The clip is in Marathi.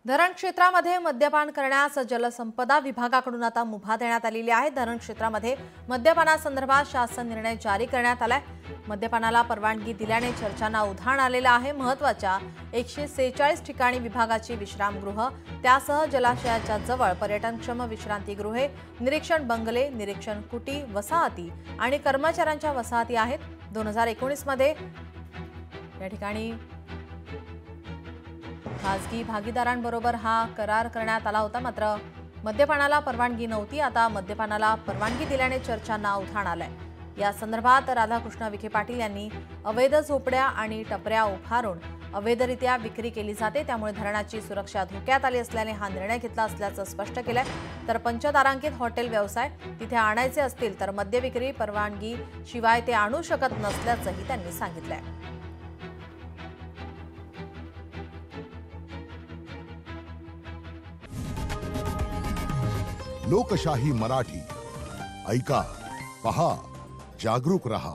धरण क्षेत्रामध्ये मद्यपान करण्यास जलसंपदा विभागाकडून आता मुभा देण्यात आलेली आहे। धरण क्षेत्रामध्ये मद्यपानासंदर्भात शासन निर्णय जारी करण्यात आलाय। मद्यपानाला परवानगी दिल्याने चर्चांना उधाण आलेलं आहे। महत्त्वाच्या 146 ठिकाणी विभागाची विश्रामगृह त्यासह जलाशयाच्या जवळ पर्यटनक्षम विश्रांतीगृहे, निरीक्षण बंगले, निरीक्षण कुटी, वसाहती आणि कर्मचाऱ्यांच्या वसाहती आहेत। 2019 मध्ये या ठिकाणी खासगी भागीदारांबरोबर हा करार करण्यात आला होता, मात्र मद्यपानाला परवानगी नव्हती। आता मद्यपानाला परवानगी दिल्याने चर्चांना उधाण आलंय। या संदर्भात राधाकृष्ण विखे पाटील यांनी अवैध झोपड्या आणि टपऱ्या उभारून अवैधरित्या विक्री केली जाते, त्यामुळे धरणाची सुरक्षा धोक्यात आली असल्याने हा निर्णय घेतला असल्याचं स्पष्ट केलंय। तर पंचतारांकित हॉटेल व्यवसाय तिथे आणायचे असतील तर मद्य विक्री परवानगी शिवाय ते आणू शकत नसल्याचंही त्यांनी सांगितलंय। लोकशाही मराठी ऐका, पहा, जागरूक रहा।